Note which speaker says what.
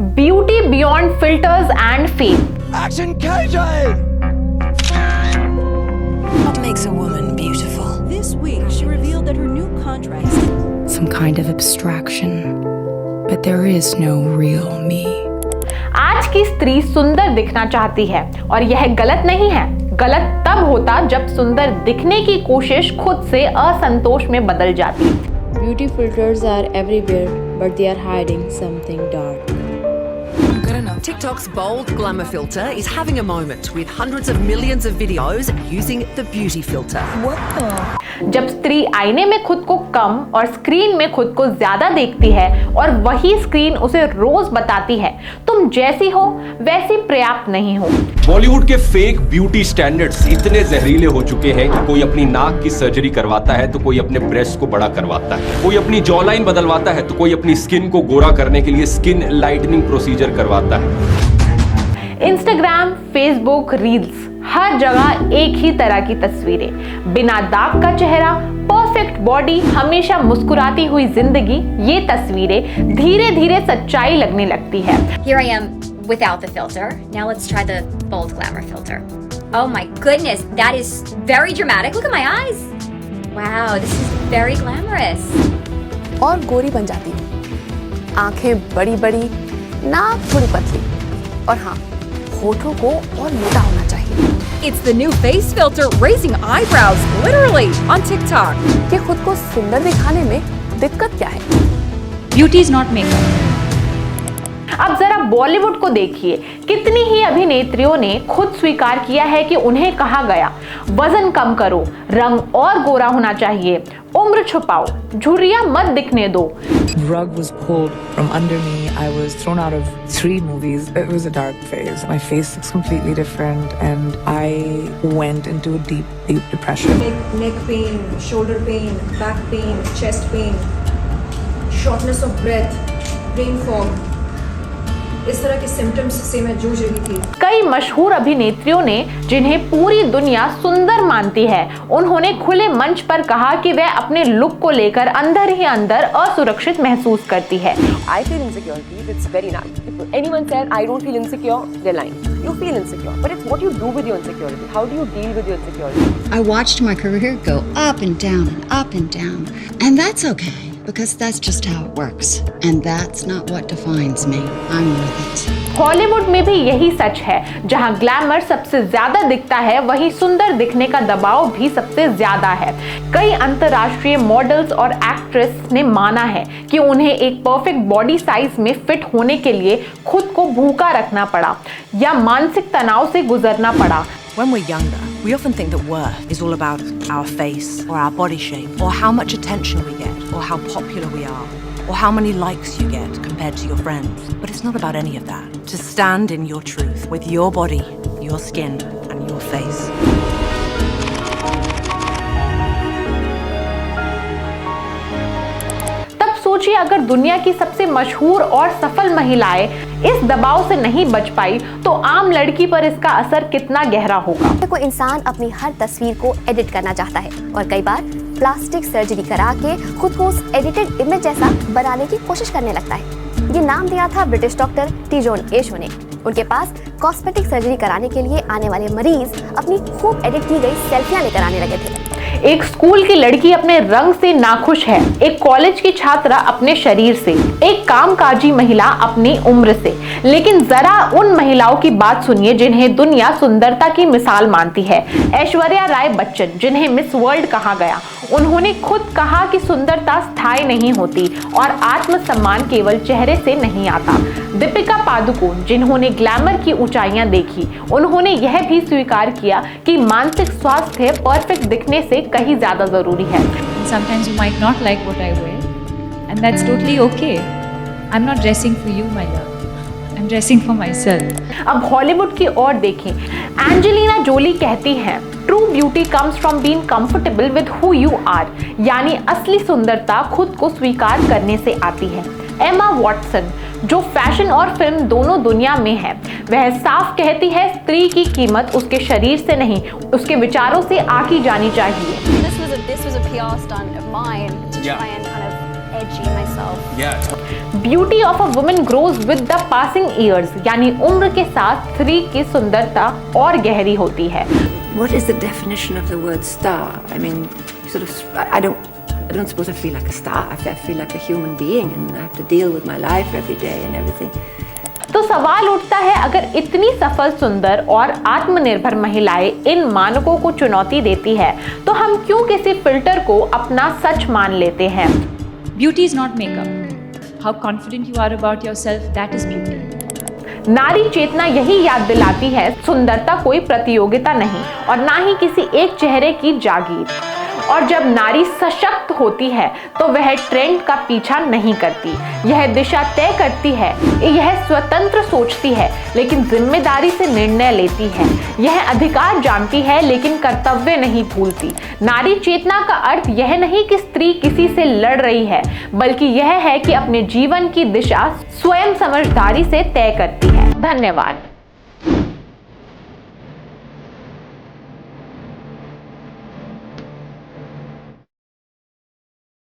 Speaker 1: Beauty beyond filters and fame.
Speaker 2: Action KJ!
Speaker 3: What makes a woman beautiful?
Speaker 4: This week, she revealed that her new contract.
Speaker 5: Some kind of abstraction, but there is no real me.
Speaker 1: आज की स्त्री सुंदर दिखना चाहती है और यह गलत नहीं है। गलत तब होता जब सुंदर दिखने की कोशिश खुद से असंतोष में बदल जाती।
Speaker 6: Beauty filters are everywhere, but they are hiding something dark.
Speaker 3: TikTok's bold glamour filter is having a moment with hundreds of millions of videos using the beauty filter.
Speaker 1: जब स्त्री आईने में खुद को कम और स्क्रीन में खुद को ज्यादा देखती है और वही स्क्रीन उसे रोज बताती है तुम जैसी हो वैसी पर्याप्त नहीं हो।
Speaker 7: बॉलीवुड के फेक ब्यूटी स्टैंडर्ड्स इतने जहरीले हो चुके हैं कि कोई अपनी नाक की सर्जरी करवाता है तो कोई अपने ब्रेस्ट को बड़ा करवाता है, कोई अपनी जॉ लाइन बदलवाता है तो कोई अपनी स्किन को गोरा करने के लिए स्किन लाइटनिंग प्रोसीजर करवाता है।
Speaker 1: इंस्टाग्राम, फेसबुक, रील्स, हर जगह एक ही तरह की तस्वीरें, बिना दाग का चेहरा, परफेक्ट बॉडी, हमेशा मुस्कुराती हुई जिंदगी। ये तस्वीरें धीरे धीरे सच्चाई लगने लगती है।
Speaker 8: Here I am without the filter. Now let's try the bold glamour filter. Oh my goodness, that is very dramatic. Look at my eyes. Wow, this is very glamorous.
Speaker 9: और गोरी बन जाती हूँ, आंखें बड़ी बड़ी, नाक थोड़ी पतली, और हाँ, होठों को और मोटा होना चाहिए।
Speaker 10: It's the new face filter raising eyebrows, literally, on TikTok.
Speaker 9: कि खुद को सुंदर दिखाने में दिक्कत क्या है?
Speaker 10: Beauty is not makeup.
Speaker 1: अब जरा बॉलीवुड को देखिए, कितनी ही अभिनेत्रियों ने खुद स्वीकार किया है कि उन्हें कहा गया वजन कम करो, रंग और गोरा होना चाहिए, उम्र छुपाओ, झुर्रियां मत दिखने दो।
Speaker 11: Rug was pulled from under me. I was thrown out of 3 movies. It was a dark phase. My face looks completely different, and I went into a deep, deep depression.
Speaker 4: Neck pain, shoulder pain, back pain, chest pain, shortness of breath, brain fog. इस तरह के symptoms से मैं जूझ रही थी।
Speaker 1: कई मशहूर अभिनेत्रियों ने, जिन्हें पूरी दुनिया सुंदर मानती है, उन्होंने खुले मंच पर कहा कि वह अपने लुक को लेकर अंदर ही अंदर असुरक्षित महसूस करती है।
Speaker 9: I feel insecurity. It's very natural. If anyone said I don't feel insecure, they're lying. You feel insecure, but it's what you do with your insecurity. How do you deal with your insecurity?
Speaker 12: I watched my career go up and down and up and down, and that's okay. Because that's just how it works. And that's not what defines me. I'm worth it.
Speaker 1: Hollywood में भी यही सच है, जहां glamour सबसे ज्यादा दिखता है वहीं सुंदर दिखने का दबाव भी सबसे ज्यादा है। कई अंतर्राष्ट्रीय मॉडल्स और एक्ट्रेस ने माना है कि उन्हें एक परफेक्ट बॉडी साइज में फिट होने के लिए खुद को भूखा रखना पड़ा या मानसिक तनाव से गुजरना पड़ा।
Speaker 3: When we're younger, we often think that worth is all about our face or our body shape or how much attention we get or how popular we are or how many likes you get compared to your friends. But it's not about any of that. To stand in your truth with your body, your skin and your face.
Speaker 1: सोचिए, अगर दुनिया की सबसे मशहूर और सफल महिलाएं इस दबाव से नहीं बच पाई तो आम लड़की पर इसका असर कितना गहरा होगा।
Speaker 13: कोई इंसान अपनी हर तस्वीर को एडिट करना चाहता है और कई बार प्लास्टिक सर्जरी करा के खुद को उस एडिटेड इमेज जैसा बनाने की कोशिश करने लगता है। ये नाम दिया था ब्रिटिश डॉक्टर टी जॉन एशो ने। उनके पास कॉस्मेटिक सर्जरी कराने के लिए आने वाले मरीज अपनी खूब एडिट की गई सेल्फियां लेकर आने लगे थे। एक स्कूल की लड़की अपने रंग से नाखुश है, एक कॉलेज की छात्रा अपने शरीर से, एक कामकाजी महिला अपनी उम्र से। लेकिन जरा उन महिलाओं की बात सुनिए जिन्हें दुनिया सुंदरता की मिसाल मानती है। ऐश्वर्या राय बच्चन, जिन्हें मिस वर्ल्ड कहा गया, उन्होंने खुद कहा कि सुंदरता स्थायी नहीं होती और आत्मसम्मान केवल चेहरे से नहीं आता। दीपिका पादुकोण, जिन्होंने ग्लैमर की ऊंचाइयां देखी, उन्होंने यह भी स्वीकार किया कि मानसिक स्वास्थ्य परफेक्ट दिखने से कहीं ज्यादा जरूरी है।
Speaker 10: Sometimes you might not like what I wear, and that's totally okay. I'm not dressing for you, my love. I'm dressing for myself.
Speaker 1: अब हॉलीवुड की ओर देखें। एंजेलिना जोली कहती हैं, true beauty comes from being comfortable with who you are, यानी असली सुंदरता खुद को स्वीकार करने से आती है। एमा वॉटसन, जो फैशन और फिल्म दोनों दुनिया में है, वह साफ कहती है स्त्री की कीमत उसके शरीर से नहीं, उसके विचारों से आकी जानी चाहिए।
Speaker 14: This was a PR stunt of mine to try and kind of
Speaker 13: edgy myself.
Speaker 1: Beauty of a woman grows with the passing years, यानी उम्र के साथ स्त्री की सुंदरता और गहरी होती है।
Speaker 2: What is the definition of the word star? I mean, sort of, I don't suppose I feel like a star. I feel like a human being, and I have to deal with my life every day and everything.
Speaker 1: तो सवाल उठता है, अगर इतनी सफल, सुंदर और आत्मनिर्भर महिलाएं इन मानकों को चुनौती देती है, तो हम क्यों किसी फिल्टर को अपना सच मान लेते हैं?
Speaker 10: Beauty is not makeup. How confident you are about yourself, that is beauty.
Speaker 1: नारी चेतना यही याद दिलाती है, सुंदरता कोई प्रतियोगिता नहीं और ना ही किसी एक चेहरे की जागीर। और जब नारी सशक्त होती है तो वह ट्रेंड का पीछा नहीं करती, यह दिशा तय करती है, यह स्वतंत्र सोचती है लेकिन जिम्मेदारी से निर्णय लेती है, यह अधिकार जानती है लेकिन कर्तव्य नहीं भूलती। नारी चेतना का अर्थ यह नहीं कि स्त्री किसी से लड़ रही है, बल्कि यह है कि अपने जीवन की दिशा स्वयं समझदारी से तय करती है। धन्यवाद।